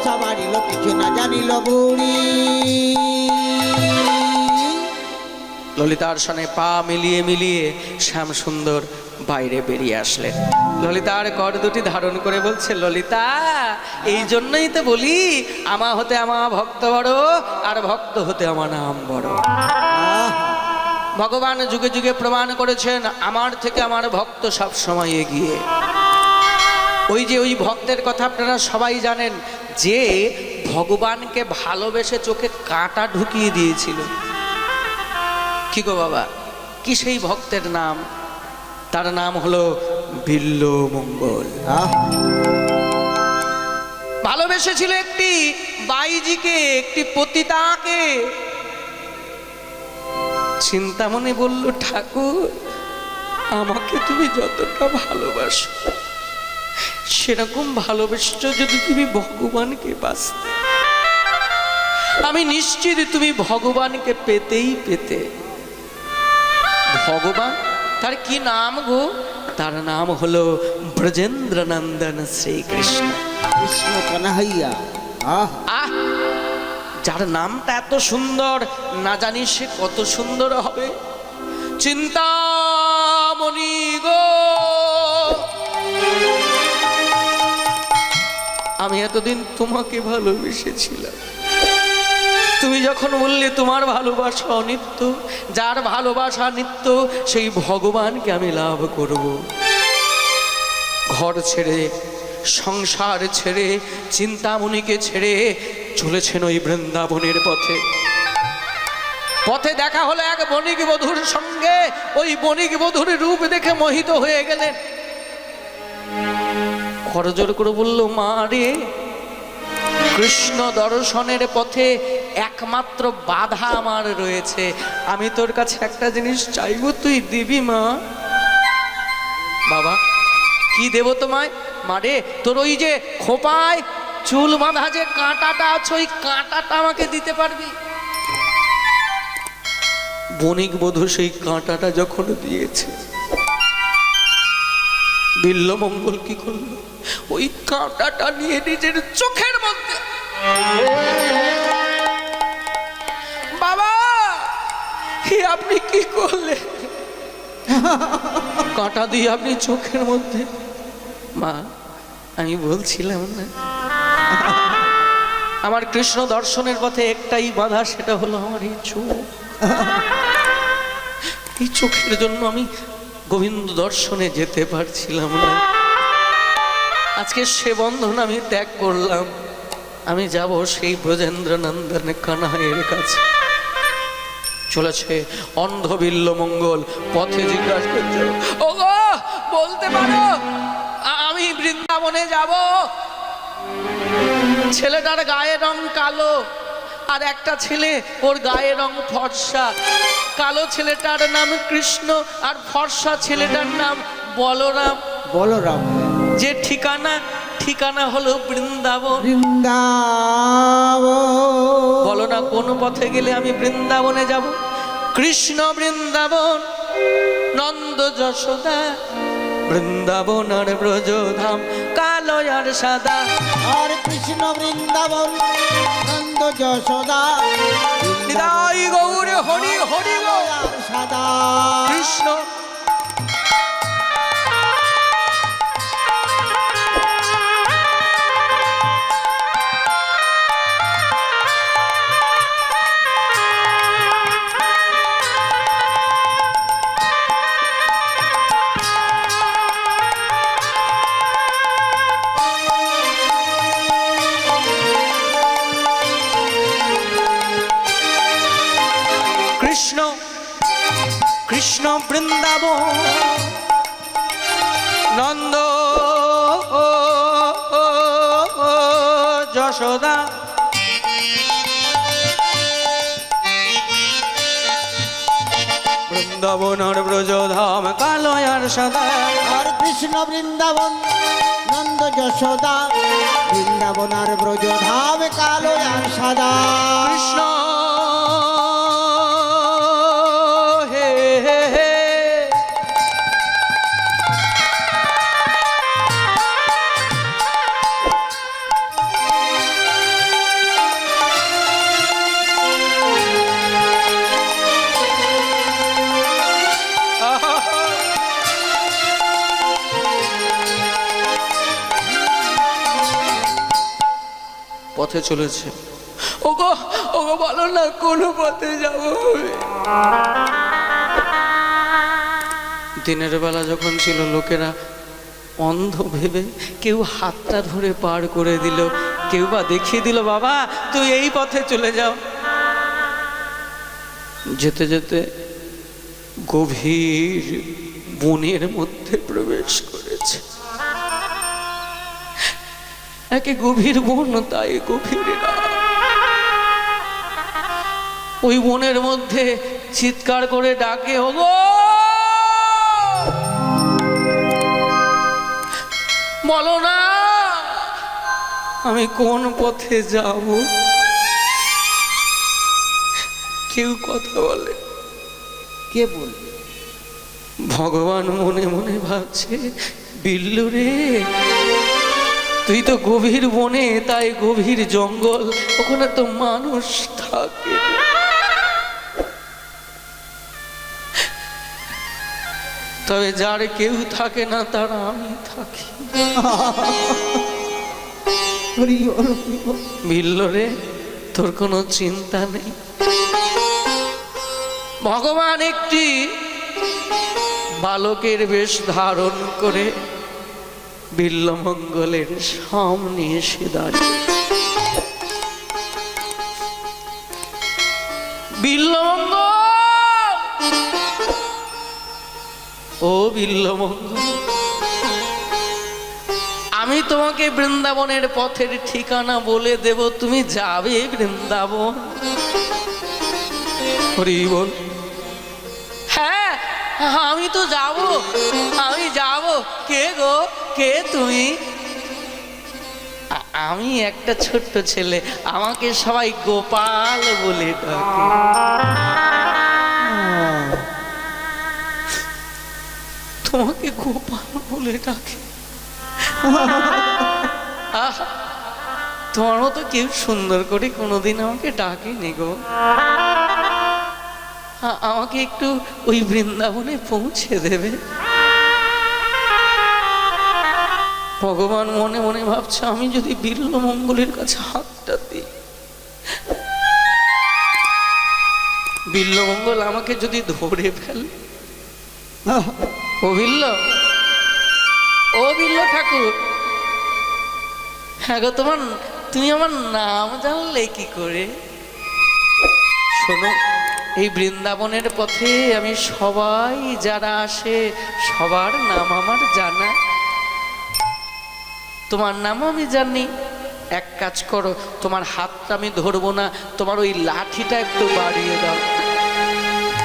বাসা বাড়িল কিছু না জানিল বুড়ি। ললিতার সনে পা মিলিয়ে মিলিয়ে শ্যাম সুন্দর বাইরে বেরিয়ে আসলেন। ললিতার কর দুটি ধারণ করে বলছে, ললিতা এই জন্যই তো বলি আমা হতে আমা ভক্ত বড়, আর ভক্ত হতে আমার নাম বড়। ভগবান যুগে যুগে প্রমাণ করেছেন আমার থেকে আমার ভক্ত সব সময় এগিয়ে। ওই যে ওই ভক্তের কথা আপনারা সবাই জানেন, যে ভগবানকে ভালোবেসে চোখে কাঁটা ঢুকিয়ে দিয়েছিল। কি গো বাবা, কি সেই ভক্তের নাম? তার নাম হলো বিল্লমঙ্গল। ভালোবেসেছিল একটি বাইজিকে, একটি পতিতাকে। চিন্তামণি বলল, ঠাকুর আমাকে তুমি যতটা ভালোবাসো সেরকম ভালোবেসেছো যদি তুমি ভগবানকে বাঁচতে, আমি নিশ্চিত তুমি ভগবানকে পেতেই পেতে। ভগবান তার কি নাম গো? তার নাম হলো ব্রজেন্দ্র নন্দন শ্রীকৃষ্ণ, কৃষ্ণ কানাইয়া। আহ, যার নামটা এত সুন্দর, না জানি সে কত সুন্দর হবে। চিন্তামণি গো, আমি এতদিন তোমাকে ভালোবেসেছিলাম, তুমি যখন বললে তোমার ভালোবাসা অনিত্য, যার ভালোবাসা নিত্য সেই ভগবানকে আমি লাভ করব। ঘর ছেড়ে, সংসার ছেড়ে, চিন্তামণিকে ছেড়ে চলেছেন ওই বৃন্দাবনের পথে। পথে দেখা হলো এক বণিক বধূর সঙ্গে। ওই বণিক বধূর রূপ দেখে মোহিত হয়ে গেলেন। করজোর করে বলল, মা রে, কৃষ্ণ দর্শনের পথে একমাত্র বাধা আমার রয়েছে, আমি তোর কাছে একটা জিনিস চাইবো, তুই দিবি মা? বাবা কি দেব তোমায়? মারে তোর ওই যে খোপায় চুল বাঁধা যে কাঁটাটা আছে, ওই কাঁটাটা আমাকে দিতে পারবি? বণিক বধূ সেই কাঁটাটা যখন দিয়েছে, বিল্লমঙ্গল কি করলো? ওই কাঁটাটা নিয়ে নিজের চোখের মধ্যে, বাবা আপনি কি করলেন? কাঁটা দিয়ে আপনি চোখের মধ্যে? মা আমি বলছিলাম না, আমার কৃষ্ণ দর্শনের পথে একটাই বাধা, সেটা হলো আমার এই চোখ। এই চোখের জন্য আমি গোবিন্দ দর্শনে যেতে পারছিলাম না। আজকে সে বন্ধন আমি ত্যাগ করলাম, আমি যাব সেই ব্রজেন্দ্র নন্দন কানাইয়ের কাছে। চলেছে অন্ধ বিল্লমঙ্গল, পথে জিজ্ঞাসা করছে, ও গো বলতে পারো আমি বৃন্দাবনে যাব? ছেলেটার গায়ের রং কালো, আর একটা ছেলে ওর গায়ের রং ফর্সা। কালো ছেলেটার নাম কৃষ্ণ, আর ফর্সা ছেলেটার নাম বলরাম। বলরাম। যে ঠিকানা হলো বৃন্দাবন। বৃন্দাবন। বলো না কোন পথে গেলে আমি বৃন্দাবনে যাব? কৃষ্ণ বৃন্দাবন, নন্দ যশোদা, বৃন্দাবন আর ব্রজধাম, কালো আর সাদা। আর কৃষ্ণ বৃন্দাবন, নন্দ যশোদা, নিতাই গৌর হরি হরি গো। আর সাদা কৃষ্ণ কৃষ্ণ বৃন্দাবন, নন্দ যশোদা, বৃন্দাবন আর ব্রজধাম, কালো আর সাদা। আর কৃষ্ণ বৃন্দাবন, নন্দ যশোদা, বৃন্দাবন আর ব্রজধাম, কালো আর সাদা। কৃষ্ণ পথে চলেছে। ওগো ওগো বলো না কোন পথে যাব। দিনের বেলা যখন ছিল লোকেরা অন্ধ ভেবে কেউ হাতটা ধরে পার করে দিল, কেউ বা দেখিয়ে দিল বাবা তুই এই পথে চলে যাও। যেতে যেতে গভীর বনের মধ্যে প্রবেশ করেছে। একে গভীর বন, তাই গভীর রাত। ওই বনের মধ্যে চিৎকার করে ডাকে, ওগো বলো না আমি কোন পথে যাব। কেউ কথা বলে, কে বলবে? ভগবান মনে মনে ভাবছে, বিল্লু রে তুই তো গভীর বনে, তাই গভীর জঙ্গল, ওখানে তো মানুষ থাকে না। তবে যার কেউ থাকে না তার আমি থাকি। বিল্লু রে তোর কোনো চিন্তা নেই। ভগবান একটি বালকের বেশ ধারণ করে বিল্লমঙ্গলের সামনে এসে দাঁড়িয়ে। বিল্লমঙ্গল, ও বিল্লমঙ্গল, আমি তোমাকে বৃন্দাবনের পথের ঠিকানা বলে দেব, তুমি যাবে বৃন্দাবন। হরি বল। হ্যাঁ আমি তো যাব, আমি যাব। কে গো, কে তুমি? আমি একটা ছোট্ট ছেলে, আমাকে সবাই গোপাল বলে ডাকে। তোমাকে গোপাল বলে ডাকে? তোমার মতো কেউ সুন্দর করে কোনোদিন আমাকে ডাকেনি গো। আমাকে একটু ওই বৃন্দাবনে পৌঁছে দেবে? ভগবান মনে মনে ভাবছে, আমি যদি বিল্লমঙ্গলের কাছে হাতটা দিই, বিল্লমঙ্গল আমাকে যদি ধরে ফেলে। ও বিল্ল, ও বিল্ল ঠাকুর, হ্যাঁ গো তুমি আমার নাম জানলে কি করে? শোনো, এই বৃন্দাবনের পথে আমি সবাই যারা আসে সবার নাম আমার জানা। তোমার নামও আমি জানি। এক কাজ করো, তোমার হাতটা আমি ধরবো না, তোমার ওই লাঠিটা একটু বাড়িয়ে দাও।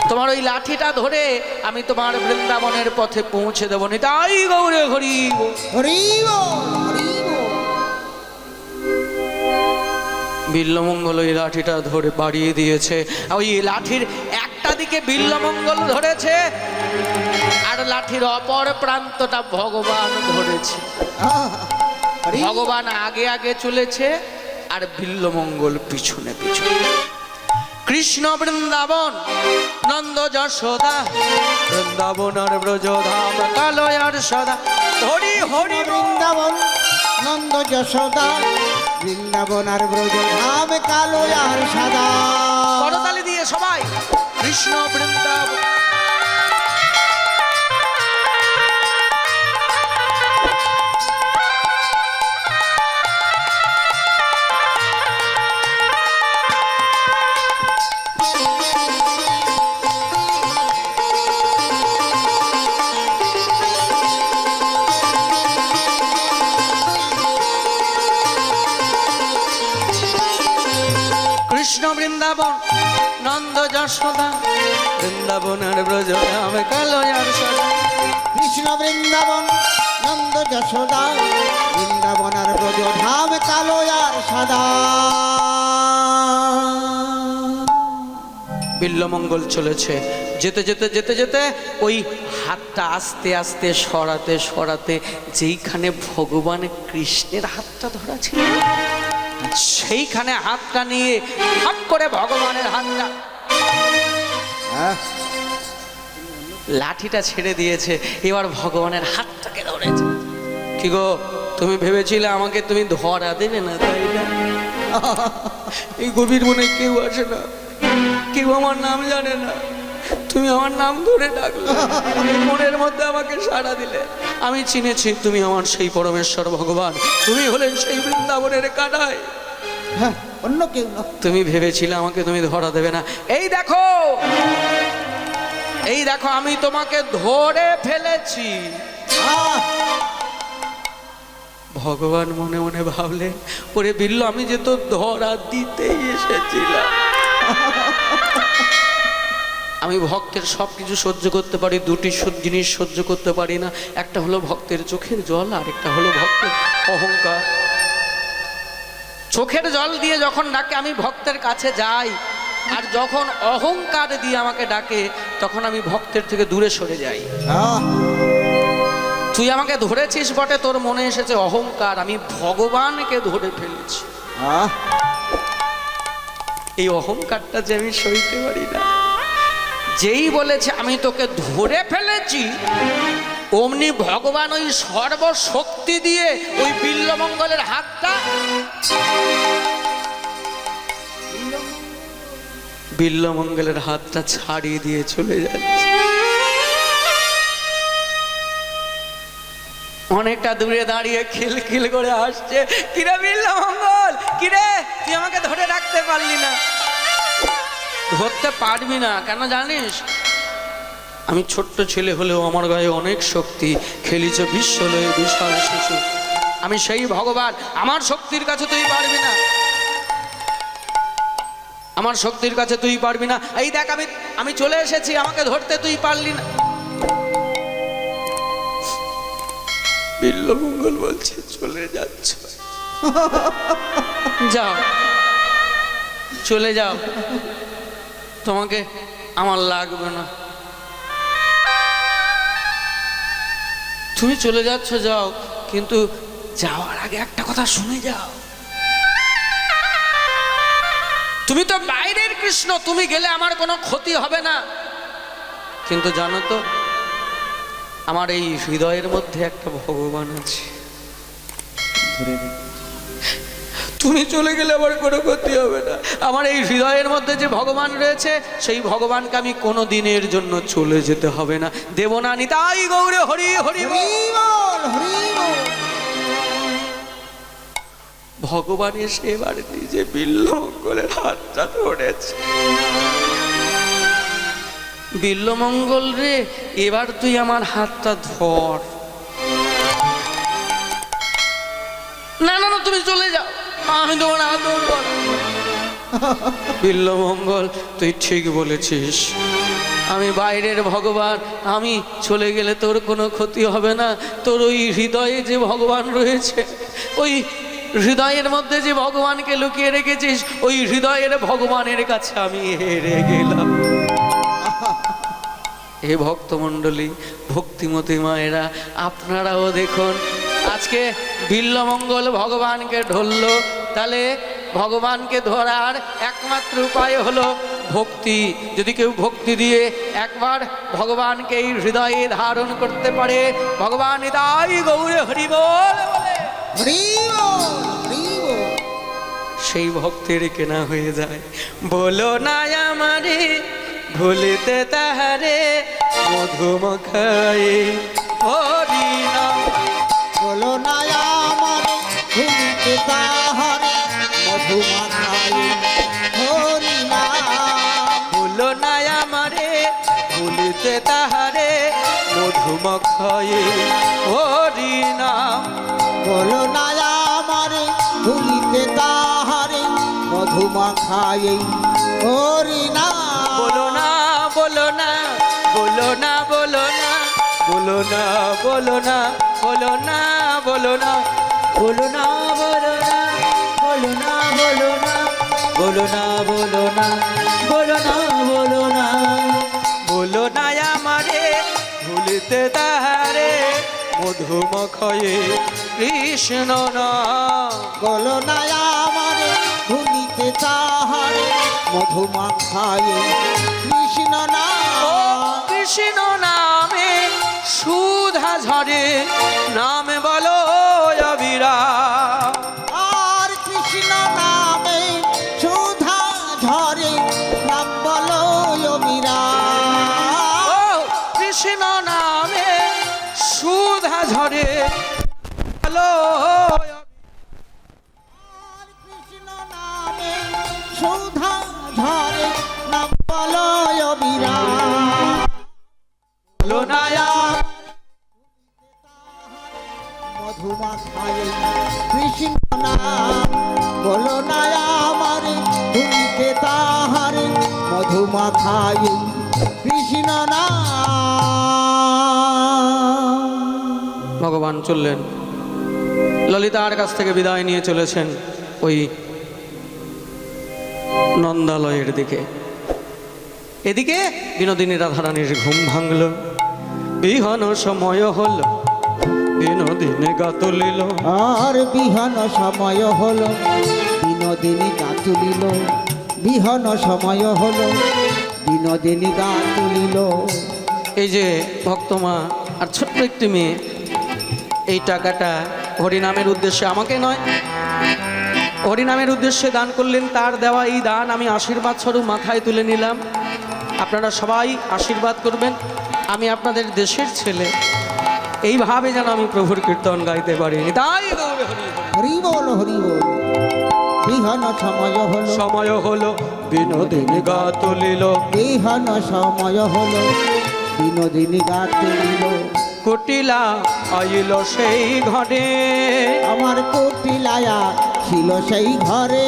তোমার ওই লাঠিটা ধরে আমি তোমার বৃন্দাবনের পথে পৌঁছে দেবো। নিতাই গৌরে হরি হরি। বিল্লমঙ্গল ওই লাঠিটা ধরে বাড়িয়ে দিয়েছে। ওই লাঠির একটা দিকে বিল্লমঙ্গল ধরেছে, আর লাঠির অপর প্রান্তটা ভগবান ধরেছে। ভগবান আগে আগে চলেছে আর বিল্লমঙ্গল পিছনে পিছনে। কৃষ্ণ বৃন্দাবন নন্দ যশোদা, বৃন্দাবন আর ব্রজধাম কালো আর সদা। হরি হরি বৃন্দাবন নন্দ যশোদা, বৃন্দাবন আর ব্রজধাম কালো আর সাদা। করতালি দিয়ে সবাই কৃষ্ণ বৃন্দাবন। কৃষ্ণ বৃন্দাবন নন্দ যশোদা, বৃন্দাবন আর ব্রজধাম কালো আর সদা। কৃষ্ণ বৃন্দাবন নন্দ যশোদা, বৃন্দাবন আর ব্রজধাম কালো আর সাদা। বিল্লমঙ্গল চলেছে। যেতে যেতে যেতে যেতে ওই হাতটা আস্তে আস্তে সরাতে সরাতে যেইখানে ভগবান কৃষ্ণের হাতটা ধরা ছিল, সেইখানে হাতটা নিয়ে হাত করে ভগবানের হাতটা লাঠিটা ছেড়ে দিয়েছে। এবার ভগবানের হাতটাকে ধরেছে। কি গো তুমি ভেবেছিলে আমাকে তুমি ধরা দেবে না, তাই না? এই গভীর মনে কেউ আসে না, কেউ আমার নাম জানে না, তুমি আমার নাম ধরে ডাকলে, এই মনের মধ্যে আমাকে সাড়া দিলে। আমি চিনেছি তুমি আমার সেই পরমেশ্বর ভগবান, তুমি হলেন সেই বৃন্দাবনের কানাই। হ্যাঁ, অন্য কেউ না। তুমি ভেবেছিলে আমাকে তুমি ধরা দেবে না। এই দেখো, এই দেখো, আমি তোমাকে ধরে ফেলেছি। আহ, ভগবান মনে মনে ভাবলেন, ওরে বিল্ল, আমি যে তো ধরা দিতেই এসেছিলাম। আমি ভক্তের সব কিছু সহ্য করতে পারি, দুটি জিনিস সহ্য করতে পারি না। একটা হলো ভক্তের চোখের জল, আর একটা হলো ভক্তের অহংকার। চোখের জল দিয়ে যখন ডাকে আমি ভক্তের কাছে যাই, আর যখন অহংকার দিয়ে আমাকে ডাকে তখন আমি ভক্তের থেকে দূরে সরে যাই। আহ, তুই আমাকে ধরেছিস বটে, তোর মনে এসেছে অহংকার, আমি ভগবানকে ধরে ফেলেছি। আহ, এই অহংকারটা যে আমি সইতে পারি না। যেই বলেছে আমি তোকে ধরে ফেলেছি, অমনি ভগবান ওই সর্বশক্তি দিয়ে ওই বিল্লমঙ্গলের হাতটা, বিল্লমঙ্গলের হাতটা ছাড়িয়ে দিয়ে চলে যাচ্ছে। অনেকটা দূরে দাঁড়িয়ে খিলখিল করে আসছে, কিরে বিল্লমঙ্গল, কিরে তুই আমাকে ধরে রাখতে পারলি না? ধরতে পারবি না কেন জানিস? আমি ছোট্ট ছেলে হলেও আমার গায়ে অনেক শক্তি, খেলিছ বিশ্বলয়ে বিশাল শিশু। আমি সেই ভগবান, আমার শক্তির কাছে তুই পারবি না, আমার শক্তির কাছে তুই পারবি না। এই দেখ, আমি চলে এসেছি, আমাকে ধরতে তুই পারলি না। বিল্লমঙ্গল বলছে, চলে যাচ্ছ, যাও, চলে যাও, তোমাকে আমার লাগবে না, তুমি চলে যাচ্ছ, যাও, কিন্তু যাওয়ার আগে একটা কথা শুনে যাও। তুমি তো বাইরের কৃষ্ণ, তুমি গেলে আমার কোনো ক্ষতি হবে না, কিন্তু জানো তো আমার এই হৃদয়ের মধ্যে একটা ভগবান আছে, ধরে নে। তুমি চলে গেলে আমার কোনো ক্ষতি হবে না। আমার এই হৃদয়ের মধ্যে যে ভগবান রয়েছে, সেই ভগবানকে আমি কোনো দিনের জন্য চলে যেতে হবে না, দেব না। নিতাই গৌরে হরি হরি বল। হরি বল, হরি বল। ভগবান এসে এবার নিজে বিল্লমঙ্গলের হাতটা ধরেছে। বিল্লমঙ্গল রে, এবার তুই আমার হাতটা ধর। না না না, তুমি চলে যাও, আমি তোমার হাত ধরব না। বিল্লমঙ্গল, তুই ঠিক বলেছিস, আমি বাইরের ভগবান, আমি চলে গেলে তোর কোনো ক্ষতি হবে না। তোর ওই হৃদয়ে যে ভগবান রয়েছে, ওই হৃদয়ের মধ্যে যে ভগবানকে লুকিয়ে রেখেছিস, ওই হৃদয়ের ভগবানের কাছে আমি হেরে গেলাম। হে ভক্তমণ্ডলী, ভক্তিমতী মায়েরা, আপনারাও দেখুন, আজকে বিল্লমঙ্গল ভগবানকে ধরল, তাহলে ভগবানকে ধরার একমাত্র উপায় হলো ভক্তি। যদি কেউ ভক্তি দিয়ে একবার ভগবানকে এই হৃদয়ে ধারণ করতে পারে, ভগবান নিতাই গৌরে হরি বল বলে হরি বল, হরি বল। সেই ভক্তের কেনা হয়ে যায়। বলো না আমারে ভুলিতে তাহারে, মধুমখায়ে হরি নাম। বলো না আমার ভূমিতে তাহারে, মধুমাখায়ে হরি নাম। বলো না আমারে ভুলিতে তাহারে, মধুমখায়ে হরি নাম। বলো না আমার ভূমিতে তাহারে, মধুমাখায়ে হরি নাম। বলো না, বলো না, বলো না, বলো না, বলো না, বলো না, বলো না, বলো না, বলো না, বলো না, বলো না, বলো না, বলো না, বলো না, বলো না, বলো না, বলো না আমারে ভুলিতে তাহারে, মধুমখায়ে কৃষ্ণ নাম। বলো না আমার ভূমিতে তাহারে, মধুমাখায়ে কৃষ্ণ ও নাম। কৃষ্ণ নামে সুধা ঝরে, নামে বলো যাবি সুধা ঝরে না বলয় বিরাট বলো না মধুমাখায় কৃষ্ণ নাম বলো না আমার ভূমিতে তাহার মধুমাখায় কৃষ্ণ নাম। ভগবান চললেন, ললিতার কাছ থেকে বিদায় নিয়ে চলেছেন ওই নন্দালয়ের দিকে। এদিকে বিনোদিনী রাধারানীর ঘুম ভাঙল, বিহন সময় হল, বিনোদিনী গা তুলিল। আর বিহন সময় হলো বিনোদিনী গা তুলিল, বিহন সময় হলো বিনোদিনী গা তুলিল। এই যে ভক্তমা আর ছোট্ট একটি মেয়ে, এই টাকাটা হরিনামের উদ্দেশ্যে, আমাকে নয়, হরিনামের উদ্দেশ্যে দান করলেন। তার দেওয়া এই দান আমি আশীর্বাদ স্বরূপ মাথায় তুলে নিলাম। আপনারা সবাই আশীর্বাদ করবেন। আমি আপনাদের দেশের ছেলে, এইভাবে যেন আমি প্রভুর কীর্তন গাইতে পারি। তাই হরি বল হরি বল। বিহন সময় হলো, সময় হলো, বিনোদিনী গা তুলিল। বিহন সময় হলো বিনোদিনী গা তুলিল। কুটিলা আইল সেই ঘরে, আমার কুটিলায়া ছিল সেই ঘরে।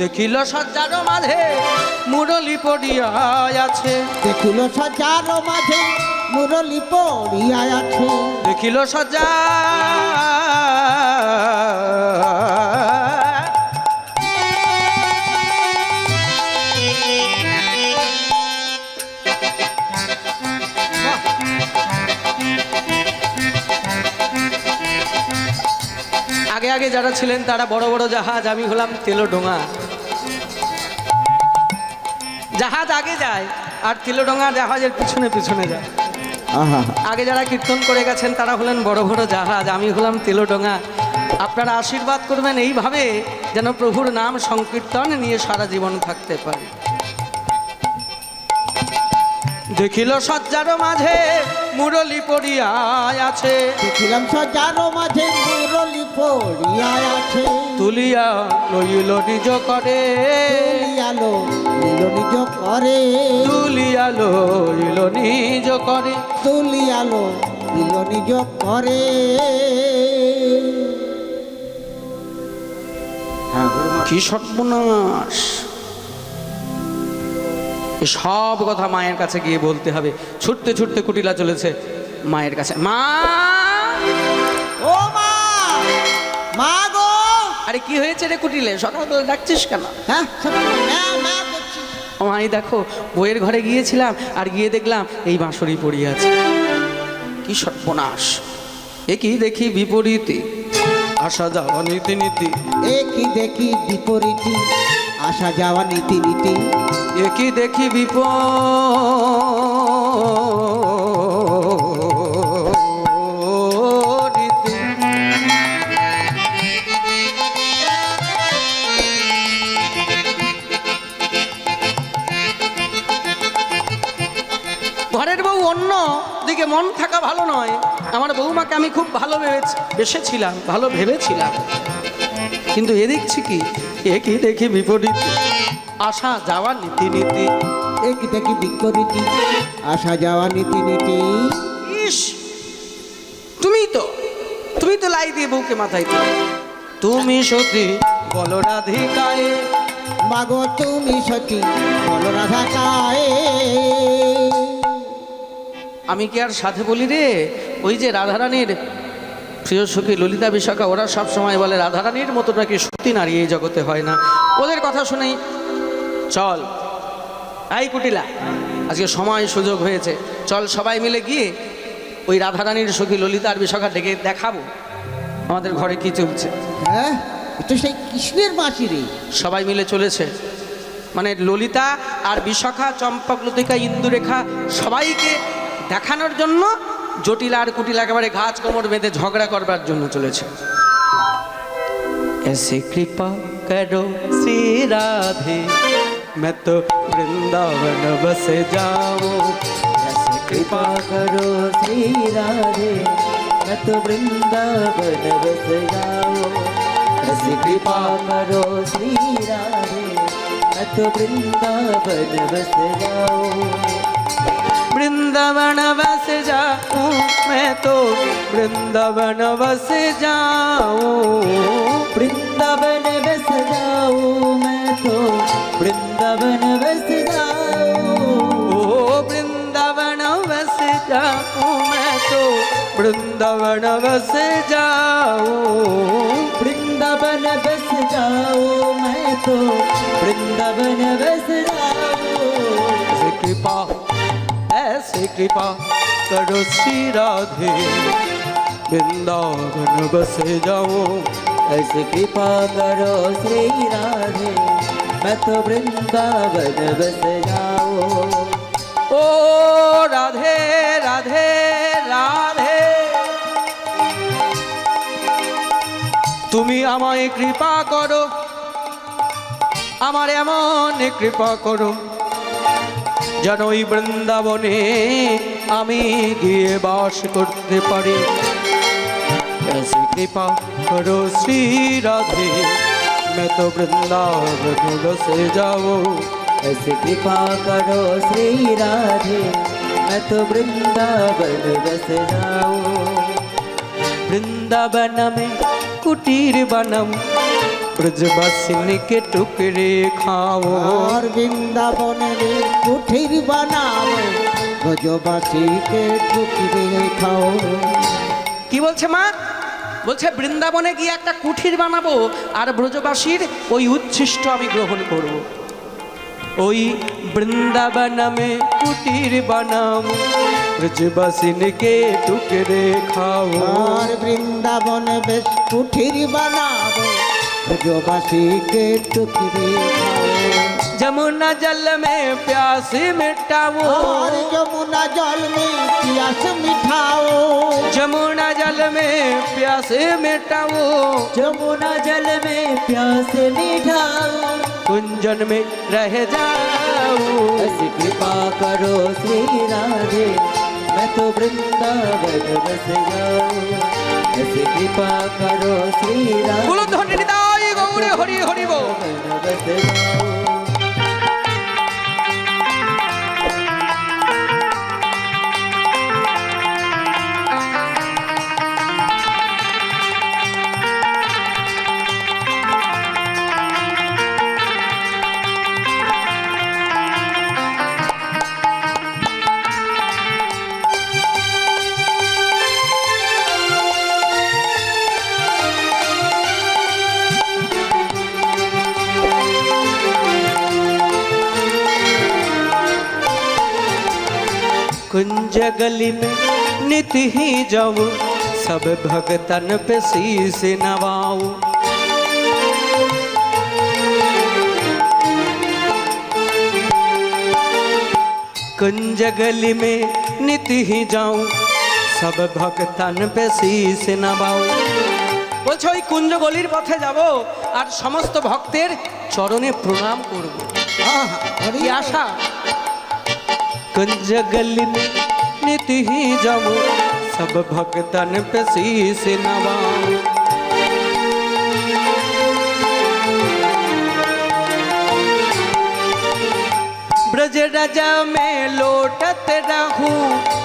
দেখিল সজ্জার মাঝে মুরলি পড়িয়া আছে, দেখিল সজ্জার মাঝে মুরলি পড়িয়া আছে। দেখিল সজ্জা আগে আগে যারা ছিলেন তারা বড় বড় জাহাজ, আমি হলাম তেলোডোঙা। জাহাজ আগে যায় আর তেলোডোঙা জাহাজের পিছনে পিছনে যায়। আহা, আগে যারা কীর্তন করে গেছেন তারা হলেন বড় বড় জাহাজ, আমি হলাম তেলোডোঙা। আপনারা আশীর্বাদ করবেন এইভাবে যেন প্রভুর নাম সংকীর্তন নিয়ে সারা জীবন থাকতে পারি। দেখিল সজ্জার মাঝে মুরলি পড়িয়া আছে, দেখিলাম সজ্জার মাঝে মুরলি পড়িয়া আছে। তুলিয়া লইল নিজ করে, তুলিয়ালো নীল নিজ করে, তুলিয়া লইল নিজ করে। তুলিয়ালো নীল নিজ করে। হ্যাঁ, গুরুমা। কি সর্বনাশ! এ সব কথা মায়ের কাছে গিয়ে বলতে হবে। ছুটতে ছুটতে কুটিলা চলেছে মায়ের কাছে। মা, ও মা, মা গো। আরে কি হয়েছে রে কুটিলে, সকালবেলা ডাকছিস কেন? হ্যাঁ, ম্যাও ম্যাও করছি। ও মাই দেখো, বইয়ের ঘরে গিয়েছিলাম আর গিয়ে দেখলাম এই বাঁশরি পড়িয়ে আছে। কি সর্বনাশ! এ কি দেখি বিপরীতে, আসা যাওয়া নীতি নীতি। একই দেখি বিপরীতি, আসা যাওয়া নীতি নীতি। এ কি দেখি বিপরীতে। ঘরের বউ অন্য দিকে মন থাকা ভালো নয়। আমার বৌমাকে আমি খুব ভালো বেসেছিলাম, ভালো ভেবেছিলাম, কিন্তু এ দেখছি কি, এ কি দেখি বিপরীত, আসা যাওয়া নীতি নীতি। একই দেখি বিপরীতি, আসা যাওয়া নীতি নীতি। ইস, তুমি তো লাই দিয়ে বউকে মাথায় তুলে। তুমি সতী বলো রাধিকায়, মাগো তুমি সতী বলো রাধা কায়ে। আমি কি আর সাথে বলি রে, ওই যে রাধারানীর প্রিয় সখী ললিতা বিশাখা, ওরা সব সময় বলে রাধারানীর মতো নাকি সতী নারী এই জগতে হয় না। ওদের কথা শুনেই চল, এই কুটিলা, আজকে সময় সুযোগ হয়েছে, চল সবাই মিলে গিয়ে ওই রাধারানীর সখী ললিতা আর বিশাখা ডেকে দেখাবো আমাদের ঘরে কি চলছে। হ্যাঁ, এ তো সেই কৃষ্ণের মাসি রে। সবাই মিলে চলেছে, মানে ললিতা আর বিশাখা, চম্পকলতিকা, ইন্দুরেখা সবাইকে দেখানোর জন্য জটিলা আর কুটিলা একেবারে ঘাচ কোমর বেঁধে ঝগড়া করবার জন্য চলেছে। ऐसे कृपा करो श्री राधे, मैं तो वृंदावन बस जाऊं। ऐसे कृपा करो श्री राधे, मैं तो वृंदावन बस जाऊं। ऐसी कृपा करो श्री राधे मैं तो वृंदावन बस जाऊं वृंदावन बस जाऊं मैं तो वृंदावन बस जाऊं वृंदावन बस जाऊं मैं तो वृंदावन बस जाऊं ओ वृंदावन बस जाऊं मैं तो वृंदावन बस जाऊं वृंदावन बस जाऊं मैं तो वृंदावन बस जाऊं ऐसे कृपा करो श्री राधे वृंदावन बस जाऊं ऐसी कृपा करो श्री राधे मैं तो वृंदावन बस जाऊं ओ राधे राधे राधे তুমি আমায় কৃপা করো আমার এমন কৃপা করো যেন ওই বৃন্দাবনে আমি গিয়ে বাস করতে পারি ऐसी कृपा करो श्री राधे मैं तो वृंदावन बस जाऊं ऐसी कृपा करो श्री राधे मैं तो वृंदावन बस जाऊं वृंदावन में कुटीर बनम ब्रजवासिन के टुकड़े खाओ আর বৃন্দাবনের কুঠির বানাও ব্রজবাসীকে টুকরে খাও কি বলছে মা বলছে বৃন্দাবনে গিয়ে একটা কুঠির বানাবো আর ব্রজবাসীর ওই উচ্ছিষ্ট আমি গ্রহণ করব ওই বৃন্দাবন মে কুটির বানাও ব্রজবাসীন কে টুকরে খাও আর বৃন্দাবনে বেশ কুঠির বানাবো ব্রজবাসীকে টুকরে খাও যমুনা জল মে প্যাস মিটাও और यमुना जल में प्यास मिठाओ যমুনা জল মে প্যাস মিটাও जमुना जल में प्यास मिठाओ कुंजन में रह जाओ ऐसी कृपा करो श्री राधे मैं तो वृंदावन बस जाऊं ऐसी कृपा करो श्री राधे बोलो ध्वनि निताई गौर हरि हरि बोल वृंदावन बस जाऊं कुंज गली में नित ही जाऊं सब भगतन पे शीस नवाऊं कुंज गली में नित ही जाऊं सब भगतन पे शीस नवाऊं বলছে ওই কুঞ্জ গলির পথে যাব আর সমস্ত ভক্তের চরণে প্রণাম করব आहा, हरि কি আশা कुंज गली में नित ही जाऊं सब भक्तन पे शीस नवाऊं ब्रज राजा में लौटत रहूं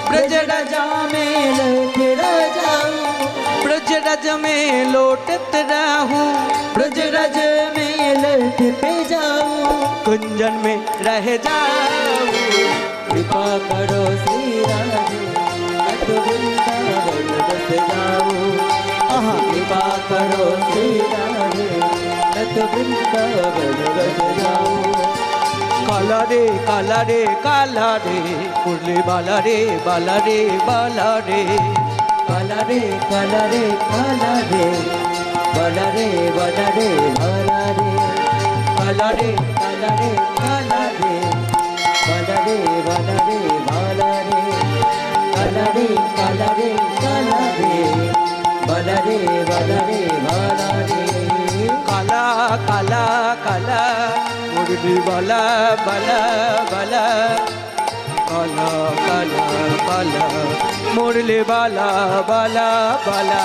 ब्रज राजा में लौट जाऊं ब्रज राजा में लौटत रहूं ब्रज रज में लौट पे जाऊं कुंजन में रह जाऊं कृपा करो श्री राधे मैं तो वृंदावन बस जाऊं आहा। कृपा करो श्री राधे मैं तो वृंदावन बस जाऊं काला रे काला रे काला रे मुरली बाला रे बाला रे बाला रे काला रे काला रे काला रे बला रे बला रे भला रे काला रे काला रे काला रे बला रे बला रे भला रे काला रे काला रे काला रे बला रे बला रे भला रे काला काला काला मुरली बाला बाला बाला काला काला काला मुरली बाला बाला बाला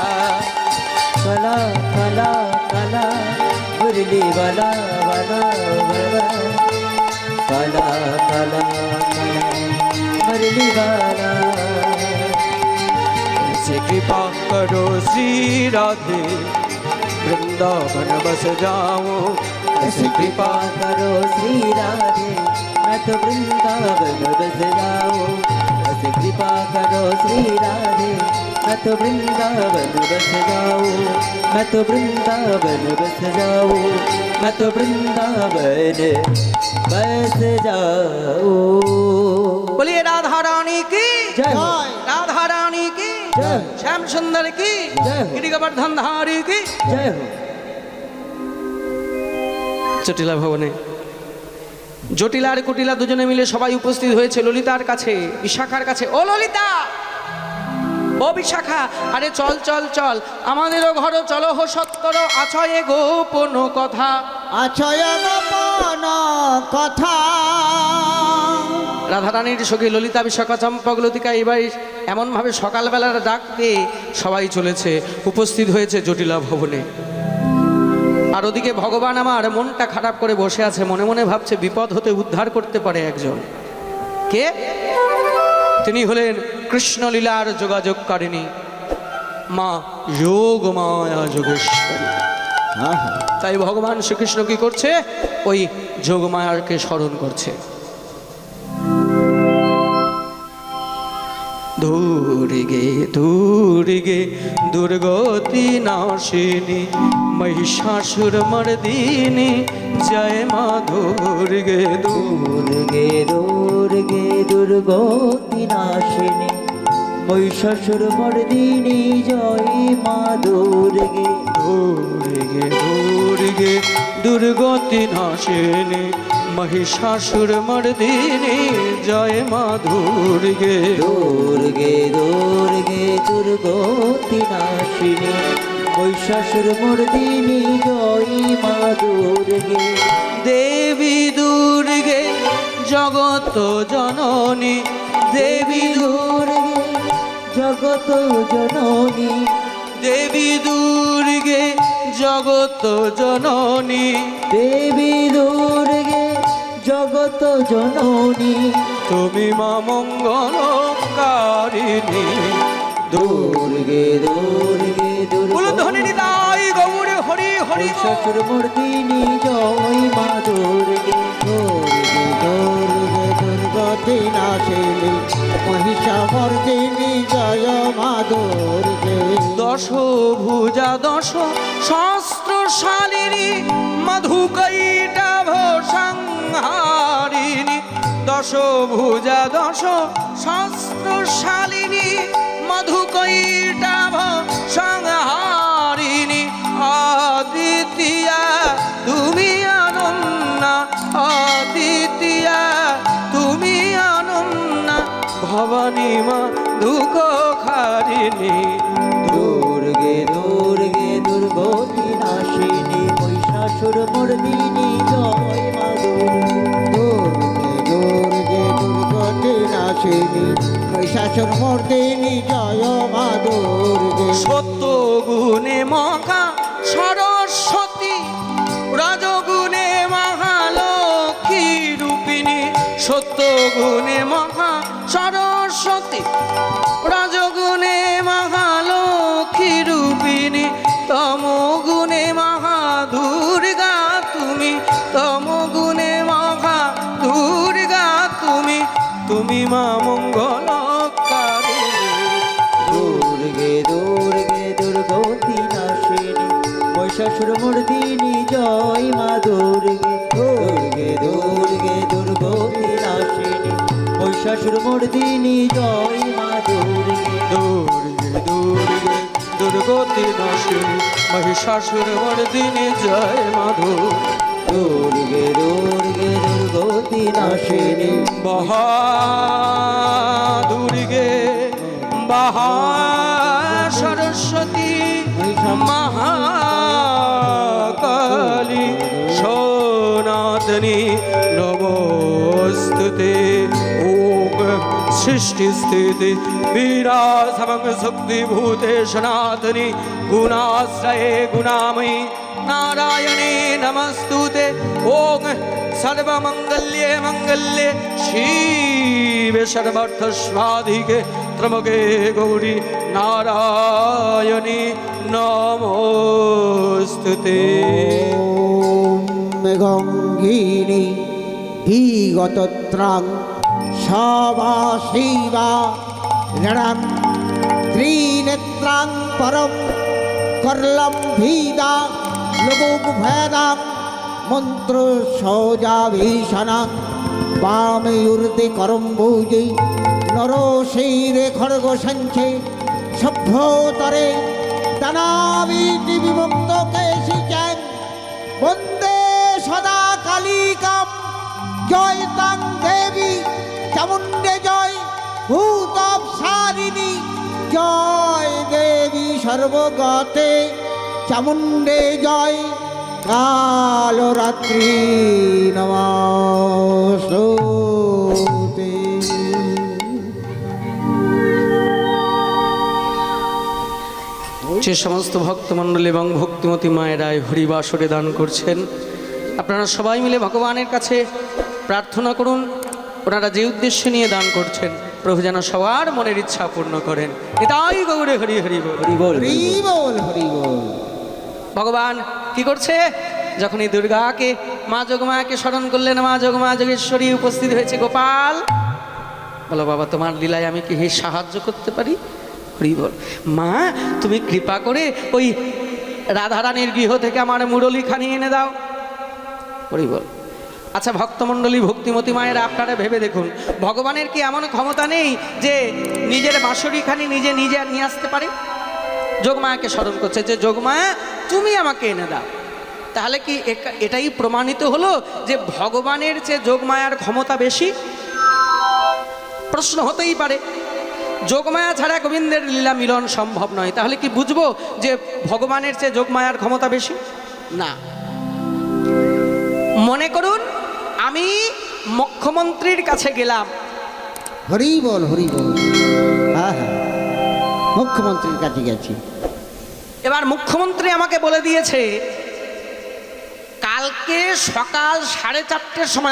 काला काला काला वाला मुरली वाला वाला वाला काला काला काला मुरली वाला ऐसे कृपा करो श्री राधे वृंदावन बस जाऊं ऐसे कृपा करो श्री राधे मैं तो वृंदावन बस जाऊं ऐसे कृपा करो श्री राधे मैं तो वृंदावन बस जाऊं मैं तो वृंदावन बस जाऊं मैं तो वृंदावन बस जाऊं बोलिए राधा रानी की जय हो राधा रानी की जय श्याम सुंदर की जय हो गिरिगोवर्धन धारी की जय हो জটিলা ভবনে জটিলা আর কুটিলা দুজনে মিলে সবাই উপস্থিত হয়েছে ললিতার কাছে, বিশাখার কাছে। ও ললিতা, ও বিশাখা, আরে চল চল চল, আমাদেরও ঘর চলো হো সত্তর, আছয়ে গোপন কথা। আছয় গোপন কথা। রাধারানীর সখী ললিতা, বিশাখা, চম্পক, লতিকা এবার এমনভাবে সকালবেলার ডাক দিয়ে সবাই চলেছে, উপস্থিত হয়েছে জটিলা ভবনে। আর ওদিকে ভগবান আমার মনটা খারাপ করে বসে আছে, মনে মনে ভাবছে বিপদ হতে উদ্ধার করতে পারে একজন। কে? তিনি হলেন কৃষ্ণলীলার যোগাযোগকারিণী মা যোগ মায়া যোগেশ্বরী। তাই ভগবান শ্রীকৃষ্ণ কি করছে? ওই যোগমায়াকে স্মরণ করছে। দূরিগে দূরিগে দুর্গতি নাশিনী महिषासुर मर्दिनी जय माँ दुर्गे दुर्गे दुर्गे दुर्गति नाशिनी महिषासुर मर्दिनी जय माँ दुर्गे दुर्गे दुर्गे दुर्गति नाशिनी महिषासुर मर्दिनी जय माँ दुर्गे दुर्गे दुर्गे दुर्गति नाशिनी महिषासुर मर्दिनी जय माँ दुर्गे देवी दुर्गे जगत जननी देवी दुर्गे जगत जननी देवी दुर्गे जगत जननी देवी दुर्गे जगत जननी তুমি মা মঙ্গলকারিণী दुर्गे दुर्गे बोलो ध्वनि निताई गौर हरि हरि महिषासुर मर्दिनी जय माँ दुर्गे दुर्गे दुर्गे दुर्गति नाशिनी महिषामर्दिनी जय मा दुर्गे दश भुजा दश सहस्रशालिनी मधुकैटभ संहारिणी दश भुजा दश सहस्रशालिनी मधुकैटभ संहारिणी अद्वितीया তুমি অনন্যা অদ্বিতীয়া তুমি অনন্যা ভবানী মা দুঃখ খারিণী दुर्गे दुर्गे दुर्गति नाशिनी महिषासुर मर्दिनी जय माँ दुर्गे दुर्गे दुर्गे दुर्गति नाशिनी महिषासुर मर्दिनी जय मा दुर्गे সত্য গুণে মহা সরস্বতী রজগুণে মহালক্ষ্মী রূপিণী সত্য গুণে মহা সরস্বতী রজগুণে মহালক্ষ্মী রূপিণী তম গুণে মহা দুর্গা তুমি তম গুণে মহা দুর্গা তুমি তুমি মা মঙ্গলকারিণী दुर्गे दुर्गे दुर्गति नाशिनी महिषासुर मर्दिनी जय माँ दुर्गे दुर्गे दुर्गे दुर्गति नाशिनी महिषासुर मर्दिनी जय माँ दुर्गे দুর্গে দুর্গে দুর্গতি নাশিনী महिषासुर मर्दिनी जय माधु दुर्गे दुर्गे दुर्गति नाशिनी महा दुर्गे महा सरस्वती महाकाली सोनातनी नमोस्तुते ओम सृष्टि स्थिति विनाशमं शक्तिभूते सनातनी गुणाश्रये गुणामयी नारायणे नमस्तुते ओम सर्वमंगल्ये मंगल्ये शिवे सर्वार्थसाधिके त्र्यंबके गौरी नारायणी नमोस्तुते। ॐ गङ्गिनी धीगतत्रां शवा शिवा रणं त्रिनेत्रां परं करलं भीदा लोकोपभेदां मंत्र सौजाभीषणां वामे ऊर्ध्वे करम्बुजे नरशिरे खड्ग सञ्चे सभ्योतरे दानावीति विमुक्त केशि च वन्दे सदा कालिकां जय तां देवी चामुण्डे जय भूतप्सारिणी जय देवी सर्वगते चामुण्डे जय कालरात्रि नमस्तुते। যে সমস্ত ভক্তমণ্ডলী এবং ভক্তিমতী মায়েরাই হরিবাসরে দান করছেন, আপনারা সবাই মিলে ভগবানের কাছে প্রার্থনা করুন, ওনারা যে উদ্দেশ্যে নিয়ে দান করছেন প্রভু যেন সবার মনের ইচ্ছা পূর্ণ করেন। এটাই গৌরে হরি হরি বল হরি বল হরি বল হরি বল। ভগবান কি করছে? যখন এই দুর্গাকে মা যোগমায়াকে স্মরণ করলেন, মা যোগমা যোগেশ্বরী উপস্থিত হয়েছে। গোপাল বলো বাবা, তোমার লীলায় আমি কি সাহায্য করতে পারি? হরি বল। মা তুমি কৃপা করে ওই রাধারানীর গৃহ থেকে আমার মুরলীখানি এনে দাও। হরি বল। আচ্ছা ভক্তমণ্ডলী ভক্তিমতী মায়ের আপনারা ভেবে দেখুন, ভগবানের কি এমন ক্ষমতা নেই যে নিজের বাঁশরীখানি নিজে নিজে নিয়ে আসতে পারে? যোগমায়াকে স্মরণ করছে যে যোগমায়া তুমি আমাকে এনে দাও। তাহলে কি এটাই প্রমাণিত হলো যে ভগবানের চেয়ে যোগমায়ার ক্ষমতা বেশি? প্রশ্ন হতেই পারে। যোগমায়া ছাড়া গোবিন্দের লীলা মিলন সম্ভব নয়। তাহলে কি বুঝবো যে ভগবানের চেয়ে যোগমায়ার ক্ষমতা বেশি? না। মনে করুন আমি মুখ্যমন্ত্রীর কাছে গেলাম। হরি বল হরি বল। হ্যাঁ হ্যাঁ, মুখ্যমন্ত্রীর কাছে গেছি। এবার মুখ্যমন্ত্রী আমাকে বলে দিয়েছে কালকে সকাল 4:30টার সময়